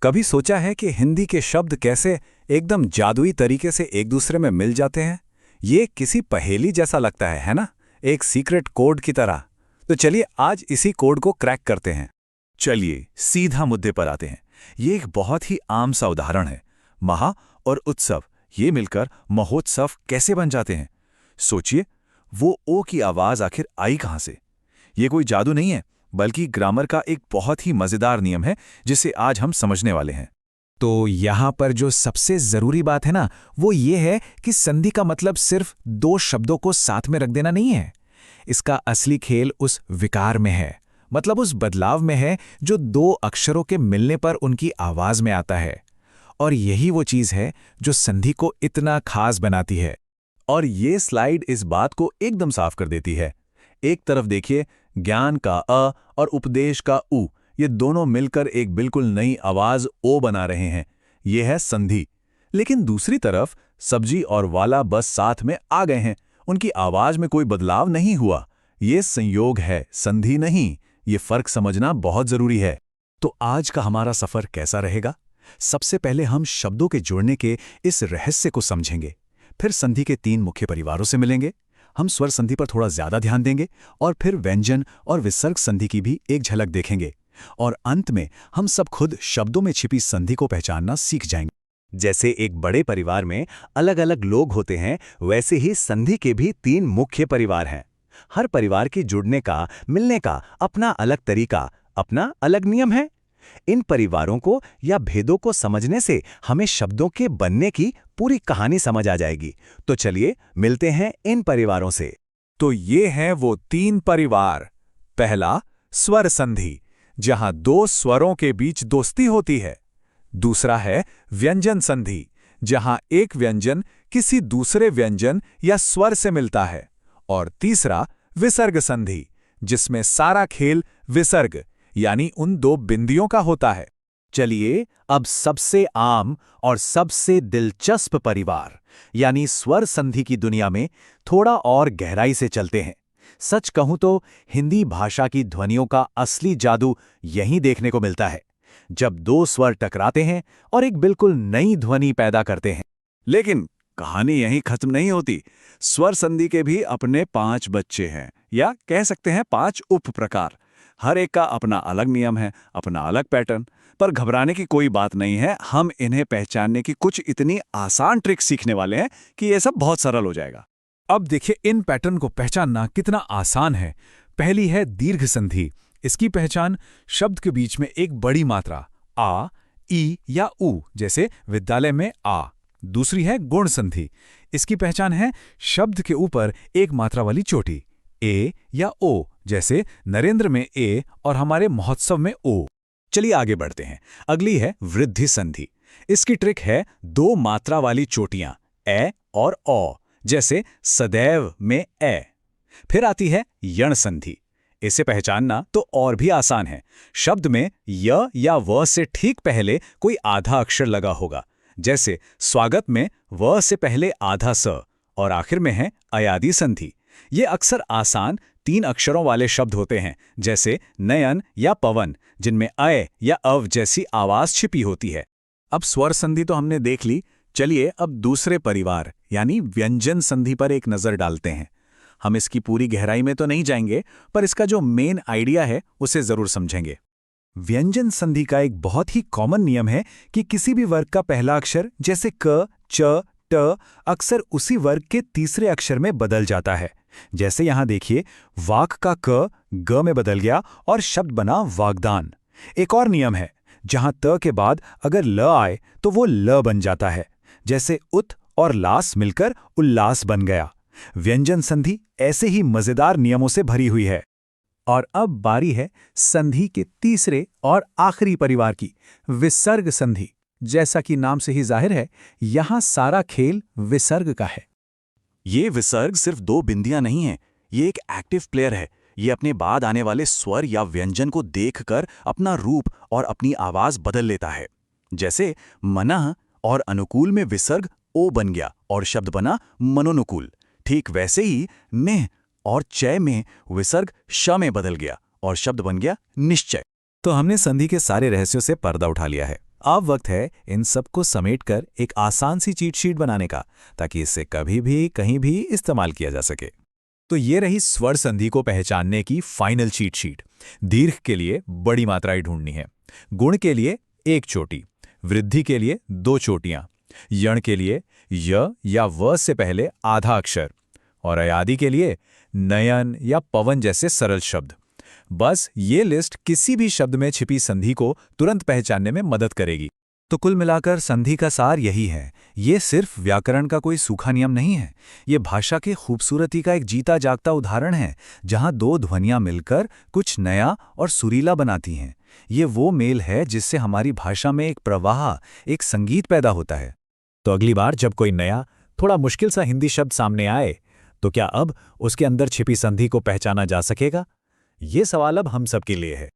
कभी सोचा है कि हिंदी के शब्द कैसे एकदम जादुई तरीके से एक दूसरे में मिल जाते हैं? ये किसी पहेली जैसा लगता है ना? एक सीक्रेट कोड की तरह। तो चलिए आज इसी कोड को क्रैक करते हैं। चलिए सीधा मुद्दे पर आते हैं। ये एक बहुत ही आम सा उदाहरण है। महा और उत्सव, ये मिलकर महोत्सव कैसे बन जाते हैं? सोचिए, वो ओ की आवाज आखिर आई कहां से? ये कोई जादू नहीं है, बल्कि ग्रामर का एक बहुत ही मजेदार नियम है जिसे आज हम समझने वाले हैं। तो यहाँ पर जो सबसे जरूरी बात है ना, वो ये है कि संधि का मतलब सिर्फ दो शब्दों को साथ में रख देना नहीं है। इसका असली खेल उस विकार में है, मतलब उस बदलाव में है जो दो अक्षरों के मिलने पर उनकी आवाज में आता है। और यही वो चीज है जो संधि को इतना खास बनाती है। और ये स्लाइड इस बात को एकदम साफ कर देती है। एक तरफ देखिए, ज्ञान का अ और उपदेश का उ, ये दोनों मिलकर एक बिल्कुल नई आवाज ओ बना रहे हैं। ये है संधि। लेकिन दूसरी तरफ सब्जी और वाला बस साथ में आ गए हैं, उनकी आवाज में कोई बदलाव नहीं हुआ। ये संयोग है, संधि नहीं। ये फर्क समझना बहुत जरूरी है। तो आज का हमारा सफर कैसा रहेगा? सबसे पहले हम शब्दों के जुड़ने के इस रहस्य को समझेंगे, फिर संधि के 3 मुख्य परिवारों से मिलेंगे, हम स्वर संधि पर थोड़ा ज्यादा ध्यान देंगे, और फिर व्यंजन और विसर्ग संधि की भी एक झलक देखेंगे। और अंत में हम सब खुद शब्दों में छिपी संधि को पहचानना सीख जाएंगे। जैसे एक बड़े परिवार में अलग अलग लोग होते हैं, वैसे ही संधि के भी 3 मुख्य परिवार हैं। हर परिवार के जुड़ने का, मिलने का अपना अलग तरीका, अपना अलग नियम है। इन परिवारों को या भेदों को समझने से हमें शब्दों के बनने की पूरी कहानी समझ आ जाएगी। तो चलिए मिलते हैं इन परिवारों से। तो ये हैं वो 3 परिवार। पहला, स्वर संधि, जहां 2 स्वरों के बीच दोस्ती होती है। दूसरा है व्यंजन संधि, जहां एक व्यंजन किसी दूसरे व्यंजन या स्वर से मिलता है। और तीसरा, विसर्ग संधि, जिसमें सारा खेल विसर्ग यानी उन 2 बिंदियों का होता है। चलिए अब सबसे आम और सबसे दिलचस्प परिवार यानी स्वर संधि की दुनिया में थोड़ा और गहराई से चलते हैं। सच कहूं तो हिंदी भाषा की ध्वनियों का असली जादू यहीं देखने को मिलता है, जब 2 स्वर टकराते हैं और एक बिल्कुल नई ध्वनि पैदा करते हैं। लेकिन कहानी यहीं खत्म नहीं होती। स्वर संधि के भी अपने 5 बच्चे हैं, या कह सकते हैं 5 उप प्रकार। हर एक का अपना अलग नियम है, अपना अलग पैटर्न। पर घबराने की कोई बात नहीं है। हम इन्हें पहचानने की कुछ इतनी आसान ट्रिक सीखने वाले हैं कि ये सब बहुत सरल हो जाएगा। अब देखिए इन पैटर्न को पहचानना कितना आसान है। पहली है दीर्घ संधि। इसकी पहचान शब्द के बीच में एक बड़ी मात्रा आ, ई या उ, जैसे विद्यालय में आ। दूसरी है गुण संधि। इसकी पहचान है शब्द के ऊपर एक मात्रा वाली चोटी ए या ओ, जैसे नरेंद्र में ए और हमारे महोत्सव में ओ। चलिए आगे बढ़ते हैं। अगली है वृद्धि संधि। इसकी ट्रिक है 2 मात्रा वाली चोटियां ए और ओ, जैसे सदैव में ए। फिर आती है यण संधि। इसे पहचानना तो और भी आसान है। शब्द में य या व से ठीक पहले कोई आधा अक्षर लगा होगा, जैसे स्वागत में व से पहले आधा स, और आखिर में है अयादि संधि। ये अक्सर आसान 3 अक्षरों वाले शब्द होते हैं, जैसे नयन या पवन, जिनमें अय या अव जैसी आवाज छिपी होती है। अब स्वर संधि तो हमने देख ली। चलिए अब दूसरे परिवार यानी व्यंजन संधि पर एक नजर डालते हैं। हम इसकी पूरी गहराई में तो नहीं जाएंगे, पर इसका जो मेन आइडिया है उसे जरूर समझेंगे। व्यंजन संधि का एक बहुत ही कॉमन नियम है कि किसी भी वर्ग का पहला अक्षर, जैसे क, च, ट, अक्सर उसी वर्ग के तीसरे अक्षर में बदल जाता है। जैसे यहां देखिए, वाक का क ग में बदल गया और शब्द बना वागदान। एक और नियम है, जहां त के बाद अगर ल आए तो वो ल बन जाता है, जैसे उत और लास मिलकर उल्लास बन गया। व्यंजन संधि ऐसे ही मजेदार नियमों से भरी हुई है। और अब बारी है संधि के तीसरे और आखिरी परिवार की, विसर्ग संधि। जैसा कि नाम से ही जाहिर है, यहां सारा खेल विसर्ग का है। ये विसर्ग सिर्फ 2 बिंदियां नहीं है, ये एक एक्टिव प्लेयर है। ये अपने बाद आने वाले स्वर या व्यंजन को देखकर अपना रूप और अपनी आवाज बदल लेता है। जैसे मनः और अनुकूल में विसर्ग ओ बन गया और शब्द बना मनोनुकूल। ठीक वैसे ही निह और चय में विसर्ग श में बदल गया और शब्द बन गया निश्चय। तो हमने संधि के सारे रहस्यों से पर्दा उठा लिया है। अब वक्त है इन सबको समेटकर एक आसान सी चीट शीट बनाने का, ताकि इसे कभी भी कहीं भी इस्तेमाल किया जा सके। तो ये रही स्वर संधि को पहचानने की फाइनल चीट शीट। दीर्घ के लिए बड़ी मात्राएं ढूंढनी है, गुण के लिए 1 चोटी, वृद्धि के लिए 2 चोटियां, यण के लिए य या व से पहले आधा अक्षर, और अयादि के लिए नयन या पवन जैसे सरल शब्द। बस ये लिस्ट किसी भी शब्द में छिपी संधि को तुरंत पहचानने में मदद करेगी। तो कुल मिलाकर संधि का सार यही है, ये सिर्फ व्याकरण का कोई सूखा नियम नहीं है, ये भाषा की खूबसूरती का एक जीता जागता उदाहरण है, जहां 2 ध्वनियां मिलकर कुछ नया और सुरीला बनाती हैं। ये वो मेल है जिससे हमारी भाषा में एक प्रवाह, एक संगीत पैदा होता है। तो अगली बार जब कोई नया, थोड़ा मुश्किल सा हिंदी शब्द सामने आए, तो क्या अब उसके अंदर छिपी संधि को पहचाना जा सकेगा? ये सवाल अब हम सबके लिए है।